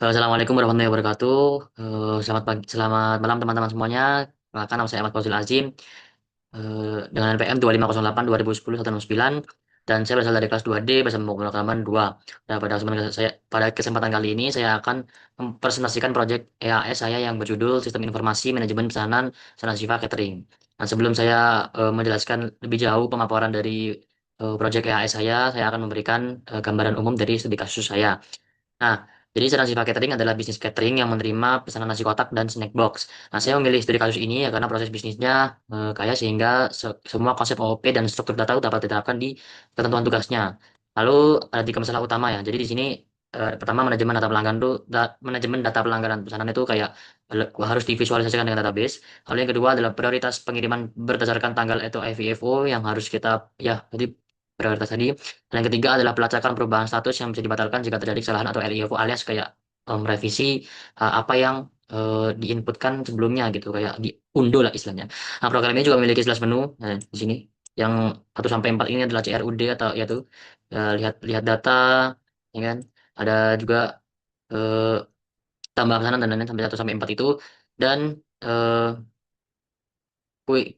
Assalamualaikum warahmatullahi wabarakatuh. Selamat pagi, selamat malam teman-teman semuanya. Perkenalkan, nama saya Ahmad Fauzil Azim, dengan NPM 2508 2010 169, dan saya berasal dari kelas 2D bersama pemrograman halaman 2. Nah, pada kesempatan kali ini saya akan mempresentasikan proyek EAS saya yang berjudul Sistem Informasi Manajemen Pesanan Sanasiva Catering. Nah, sebelum saya menjelaskan lebih jauh pemaparan dari proyek EAS saya akan memberikan gambaran umum dari studi kasus saya. Nah, jadi Sanasiva Catering adalah bisnis catering yang menerima pesanan nasi kotak dan snack box. Nah, saya memilih studi kasus ini ya karena proses bisnisnya kaya sehingga semua konsep OOP dan struktur data dapat diterapkan di ketentuan tugasnya. Lalu ada tiga masalah utama ya. Jadi di sini pertama manajemen data pelanggan tuh manajemen data pelanggaran pesanan itu kayak harus divisualisasikan dengan database. Lalu yang kedua adalah prioritas pengiriman berdasarkan tanggal atau IVFO yang harus kita ya jadi prioritas tadi. Dan yang ketiga adalah pelacakan perubahan status yang bisa dibatalkan jika terjadi kesalahan atau LIFO alias kayak revisi apa yang diinputkan sebelumnya gitu kayak diunduh lah istilahnya. Nah, program ini juga memiliki 11 menu. Nah, di sini yang 1 sampai 4 ini adalah CRUD atau yaitu lihat lihat data ya kan. Ada juga eh, tambah pesanan dan lain-lain sampai 1 sampai 4 itu, dan eh,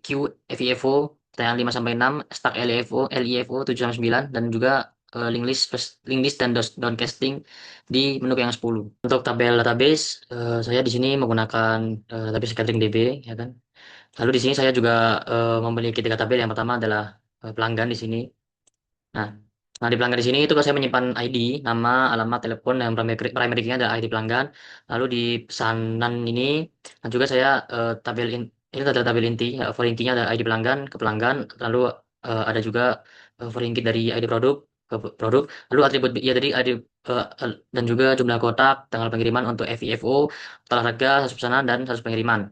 QFIFO tayangan 5 sampai 6, stack LIFO 7 sampai 9, dan juga link list dan downcasting di menu yang 10. Untuk tabel database, saya di sini menggunakan database Catering DB ya kan. Lalu di sini saya juga memiliki tiga tabel. Yang pertama adalah pelanggan di sini. Nah, nah di pelanggan di sini itu saya menyimpan ID, nama, alamat, telepon, dan primary key-nya adalah ID pelanggan. Lalu di pesanan ini, dan juga saya ini adalah tabel inti. Foreign key-nya adalah ID pelanggan ke pelanggan. Lalu ada juga foreign key dari ID produk ke produk. Lalu atribut ya tadi ID dan juga jumlah kotak, tanggal pengiriman untuk FIFO, total harga, status pesanan, dan status pengiriman.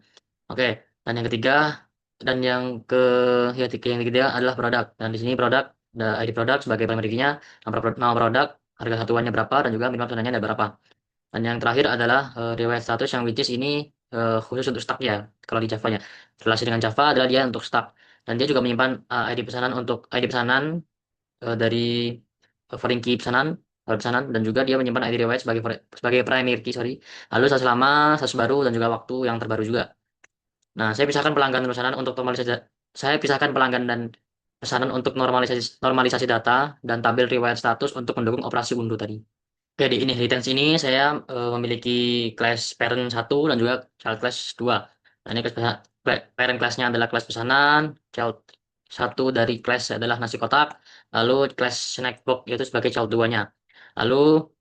Oke, dan yang ketiga dan yang ke yang ketiga adalah produk. Dan di sini produk ada ID produk sebagai primary key-nya, nama produk, harga satuannya berapa, dan juga minimum pesanannya ada berapa. Dan yang terakhir adalah riwayat status yang which is ini khusus untuk stock ya. Kalau di Java-nya. Relasi dengan Java adalah dia untuk stock. Dan dia juga menyimpan ID pesanan untuk ID pesanan dari foreign key pesanan, pesanan, dan juga dia menyimpan ID riwayat sebagai primary key, sorry. Lalu status lama, status baru, dan juga waktu yang terbaru juga. Nah, saya pisahkan pelanggan dan pesanan untuk normalisasi data dan tabel riwayat status untuk mendukung operasi unduh tadi. Oke, di inheritance ini saya memiliki class parent 1 dan juga child class 2. Nah, ini parent classnya adalah kelas pesanan, child 1 dari kelas adalah nasi kotak, lalu kelas snack box yaitu sebagai child 2-nya. Lalu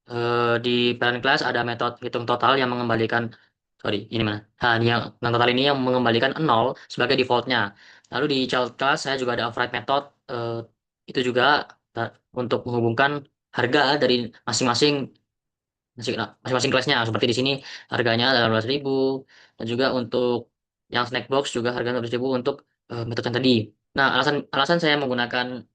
di parent class ada metode hitung total yang mengembalikan, sorry, ini mana? Nah, yang total ini yang mengembalikan 0 sebagai defaultnya. Lalu di child class saya juga ada override method, itu juga untuk menghubungkan harga dari masing-masing masing-masing kelasnya. Seperti di sini harganya 18.000, dan juga untuk yang snack box juga harganya 12.000 untuk metode yang tadi. Nah, alasan alasan saya menggunakan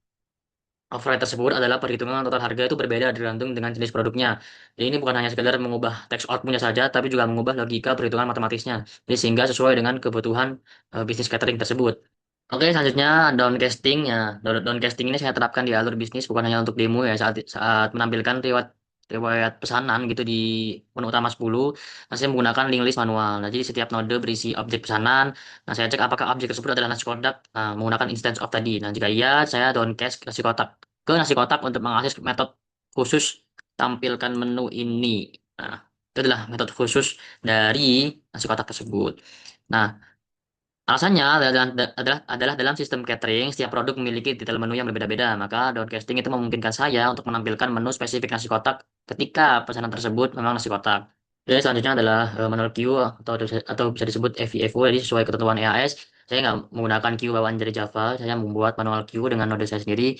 override tersebut adalah perhitungan total harga itu berbeda tergantung dengan jenis produknya. Jadi ini bukan hanya sekedar mengubah text outputnya saja, tapi juga mengubah logika perhitungan matematisnya. Jadi sehingga sesuai dengan kebutuhan bisnis catering tersebut. Oke, selanjutnya downcasting ya. Downcasting ini saya terapkan di alur bisnis bukan hanya untuk demo ya, saat saat menampilkan riwayat riwayat pesanan gitu di menu utama 10. Nah, saya menggunakan link list manual. Nah, jadi setiap node berisi objek pesanan. Nah, saya cek apakah objek tersebut adalah nasi kotak. Nah, menggunakan instance of tadi. Nah, jika iya, saya downcast nasi kotak untuk mengakses metode khusus tampilkan menu ini. Nah, itu adalah metode khusus dari nasi kotak tersebut. Nah, alasannya adalah dalam sistem catering, setiap produk memiliki detail menu yang berbeda-beda. Maka downcasting itu memungkinkan saya untuk menampilkan menu spesifik nasi kotak ketika pesanan tersebut memang nasi kotak. Jadi selanjutnya adalah manual queue atau bisa disebut FIFO, jadi sesuai ketentuan EAS. Saya nggak menggunakan queue bawaan dari Java, saya membuat manual queue dengan node saya sendiri,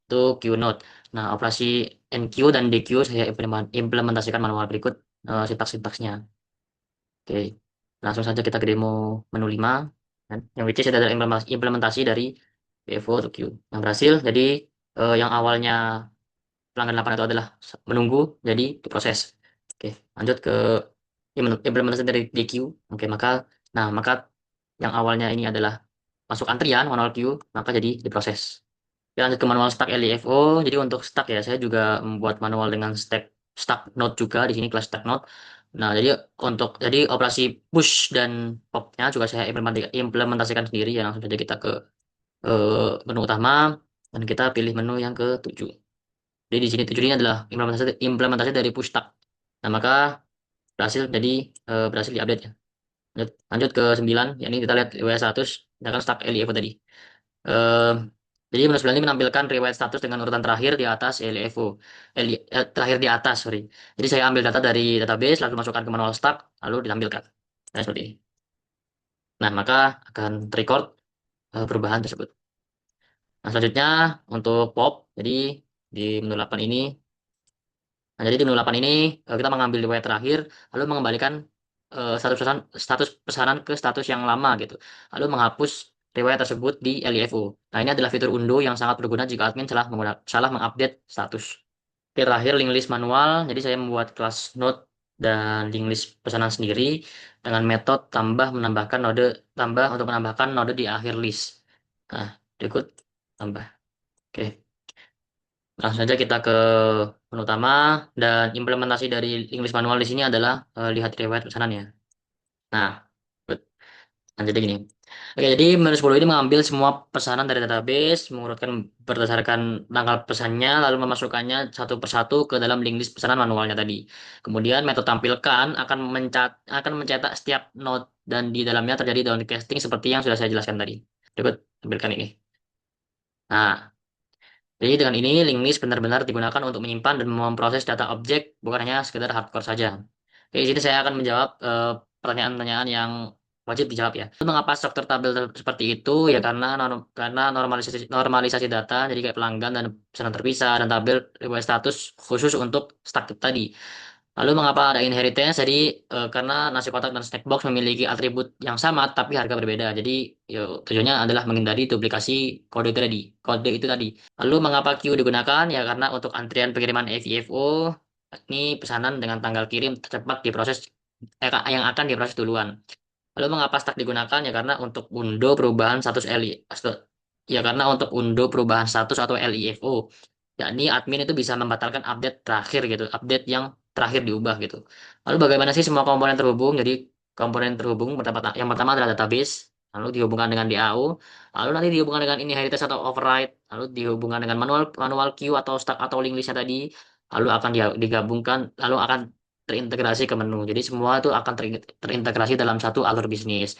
itu queue node. Nah, operasi NQ dan DQ saya implementasikan manual berikut sintaks-sintaksnya. Oke, langsung saja kita ke demo menu 5, kan? Yang which is adalah implementasi dari PFO to queue yang berhasil. Jadi yang awalnya pelanggan 8 itu adalah menunggu, jadi diproses. Oke, lanjut ke implementasi dari DQ. Oke, maka yang awalnya ini adalah masuk antrian manual queue, maka jadi diproses. Kita lanjut ke manual stack LIFO. Jadi untuk stack ya, saya juga membuat manual dengan stack stack node juga di sini kelas stack node. Nah, jadi operasi push dan popnya juga saya implementasikan sendiri ya. Langsung saja kita ke menu utama dan kita pilih menu yang ke-7. Jadi di sini 7 ini adalah implementasi implementasi dari push stack. Nah, maka berhasil diupdate ya. Lanjut ke 9, yakni kita lihat riwayat status dengan stack LIFO tadi. Eh, jadi menu 9 ini menampilkan riwayat status dengan urutan terakhir di atas LIFO. Terakhir di atas, sorry. Jadi saya ambil data dari database, lalu masukkan ke manual stack, lalu ditampilkan. Nah, seperti ini. Nah, maka akan record perubahan tersebut. Nah, selanjutnya untuk pop, jadi di menu 8 ini, nah, jadi di menu 8 ini kita mengambil riwayat terakhir, lalu mengembalikan status pesanan ke status yang lama gitu. Lalu menghapus riwayat tersebut di LIFO. Nah, ini adalah fitur undo yang sangat berguna jika admin salah mengupdate status. Oke, terakhir link list manual. Jadi saya membuat kelas node dan link list pesanan sendiri dengan metode tambah untuk menambahkan node di akhir list. Nah, berikut tambah. Oke, langsung saja kita ke menu utama dan implementasi dari link list manual di sini adalah lihat riwayat pesanannya. Nah, nah, jadi gini. Oke, jadi menu 10 ini mengambil semua pesanan dari database, mengurutkan berdasarkan tanggal pesannya, lalu memasukkannya satu persatu ke dalam link list pesanan manualnya tadi. Kemudian metode tampilkan akan mencetak setiap node dan di dalamnya terjadi downcasting seperti yang sudah saya jelaskan tadi. Berikut tampilkan ini. Nah, jadi dengan ini link list benar-benar digunakan untuk menyimpan dan memproses data objek, bukan hanya sekedar hardcore saja. Oke, di sini saya akan menjawab pertanyaan-pertanyaan yang wajib dijawab ya. Mengapa struktur tabel seperti itu? Ya karena normalisasi data, jadi kayak pelanggan dan pesanan terpisah dan tabel riwayat status khusus untuk stack tadi. Lalu mengapa ada inheritance? Jadi karena nasi kotak dan snack box memiliki atribut yang sama tapi harga berbeda. Jadi tujuannya adalah menghindari duplikasi kode itu tadi. Lalu mengapa queue digunakan? Ya karena untuk antrian pengiriman EVFO ini pesanan dengan tanggal kirim tercepat yang akan diproses duluan. Lalu mengapa stack digunakan? Ya karena untuk undo perubahan status ya karena untuk undo perubahan status atau LIFO. Yakni admin itu bisa membatalkan update terakhir gitu, update yang terakhir diubah gitu. Lalu bagaimana sih semua komponen terhubung? Jadi komponen terhubung yang pertama adalah database, lalu dihubungkan dengan DAO, lalu nanti dihubungkan dengan inheritance atau override, lalu dihubungkan dengan manual manual queue atau stack atau link listnya tadi, lalu akan digabungkan, lalu akan terintegrasi ke menu. Jadi semua itu akan terintegrasi dalam satu alur bisnis.